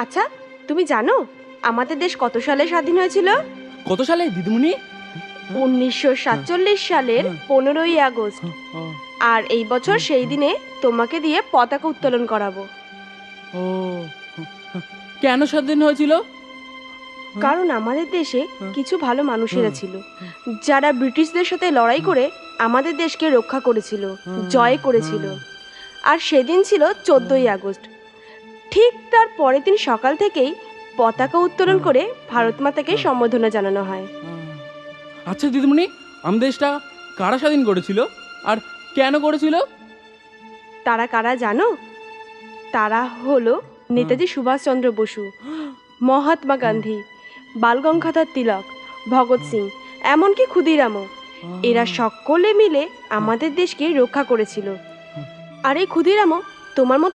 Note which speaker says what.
Speaker 1: আচ্ছা, তুমি জানো আমাদের দেশ কত সালে স্বাধীন হয়েছিল?
Speaker 2: কত সালে দিদিমণি?
Speaker 1: 1947 সালের 15ই আগস্ট। আর এই বছর সেই দিনে তোমাকে দিয়ে পতাকা উত্তোলন করাবো।
Speaker 2: ও, কেন স্বাধীন হয়েছিল?
Speaker 1: কারণ আমাদের দেশে কিছু ভালো মানুষেরা ছিল, যারা ব্রিটিশদের সাথে লড়াই করে আমাদের দেশকে রক্ষা করেছিল, জয় করেছিল। আর সেদিন ছিল 14ই আগস্ট। ঠিক তার পরের দিন সকাল থেকেই পতাকা উত্তোলন করে ভারত মাতাকে সম্বোধনা জানানো হয়।
Speaker 2: আচ্ছা দিদিমণি, আমাদের দেশটা কারা স্বাধীন করেছিল আর কেন করেছিল?
Speaker 1: তারা কারা জানো? তারা হলো নেতাজি সুভাষচন্দ্র বসু, মহাত্মা গান্ধী, বাল গঙ্গাধর তিলক, ভগৎ সিং, এমনকি ক্ষুদিরামও। এরা সকলে মিলে আমাদের দেশকে রক্ষা করেছিল। আর এই ক্ষুদিরামও তোমার মতো